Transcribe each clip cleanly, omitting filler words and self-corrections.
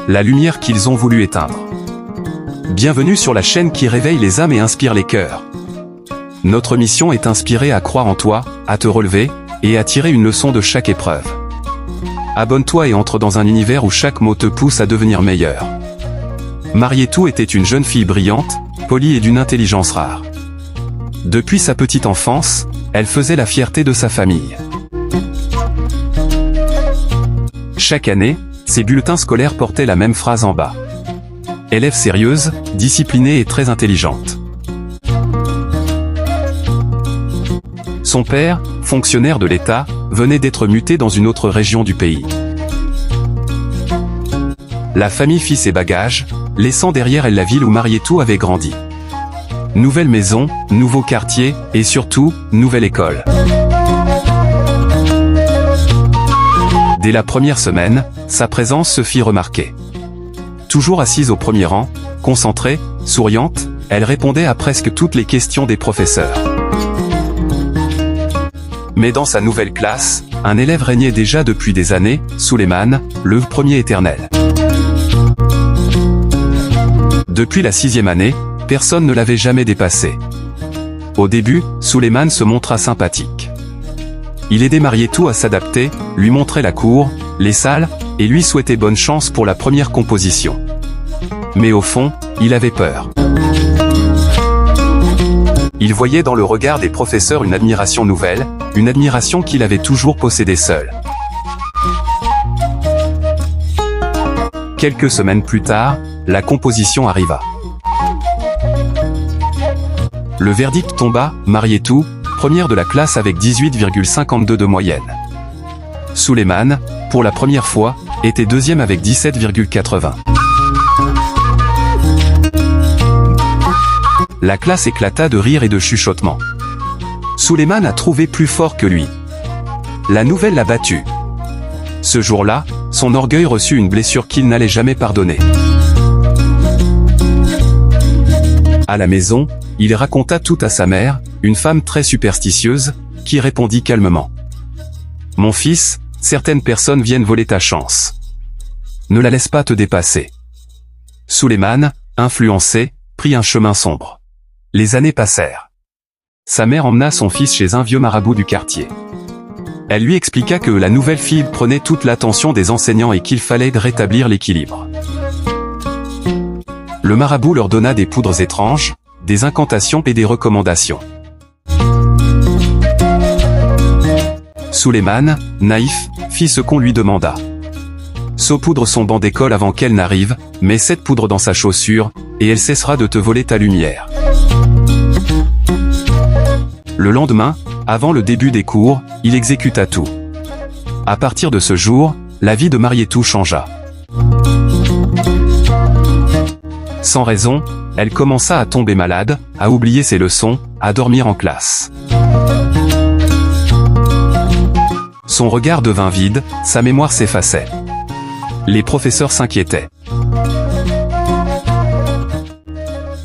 la lumière qu'ils ont voulu éteindre. Bienvenue sur la chaîne qui réveille les âmes et inspire les cœurs. Notre mission est inspirée à croire en toi, à te relever, et à tirer une leçon de chaque épreuve. Abonne-toi et entre dans un univers où chaque mot te pousse à devenir meilleur. Marietou était une jeune fille brillante, polie et d'une intelligence rare. Depuis sa petite enfance, elle faisait la fierté de sa famille. Chaque année, ses bulletins scolaires portaient la même phrase en bas. Élève sérieuse, disciplinée et très intelligente. Son père, fonctionnaire de l'État, venait d'être muté dans une autre région du pays. La famille fit ses bagages, laissant derrière elle la ville où Marietou avait grandi. Nouvelle maison, nouveau quartier, et surtout, nouvelle école. Dès la première semaine, sa présence se fit remarquer. Toujours assise au premier rang, concentrée, souriante, elle répondait à presque toutes les questions des professeurs. Mais dans sa nouvelle classe, un élève régnait déjà depuis des années, Souleymane, le premier éternel. Depuis la 6e année, personne ne l'avait jamais dépassé. Au début, Souleymane se montra sympathique. Il aidait Marietou à s'adapter, lui montrait la cour, les salles, et lui souhaitait bonne chance pour la première composition. Mais au fond, il avait peur. Il voyait dans le regard des professeurs une admiration nouvelle, une admiration qu'il avait toujours possédée seul. Quelques semaines plus tard, la composition arriva. Le verdict tomba, Marietou, première de la classe avec 18,52 de moyenne. Souleymane, pour la première fois, était deuxième avec 17,80. La classe éclata de rires et de chuchotements. Souleymane a trouvé plus fort que lui. La nouvelle l'a battu. Ce jour-là, son orgueil reçut une blessure qu'il n'allait jamais pardonner. À la maison, il raconta tout à sa mère, une femme très superstitieuse, qui répondit calmement. « Mon fils, certaines personnes viennent voler ta chance. Ne la laisse pas te dépasser. » Souleymane, influencé, prit un chemin sombre. Les années passèrent. Sa mère emmena son fils chez un vieux marabout du quartier. Elle lui expliqua que la nouvelle fille prenait toute l'attention des enseignants et qu'il fallait rétablir l'équilibre. Le marabout leur donna des poudres étranges, des incantations et des recommandations. Souleymane, naïf, fit ce qu'on lui demanda. Saupoudre son banc d'école avant qu'elle n'arrive, mets cette poudre dans sa chaussure, et elle cessera de te voler ta lumière. Le lendemain, avant le début des cours, il exécuta tout. À partir de ce jour, la vie de Marietou changea. Sans raison, elle commença à tomber malade, à oublier ses leçons, à dormir en classe. Son regard devint vide, sa mémoire s'effaçait. Les professeurs s'inquiétaient.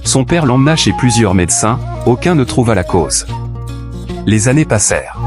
Son père l'emmena chez plusieurs médecins, aucun ne trouva la cause. Les années passèrent.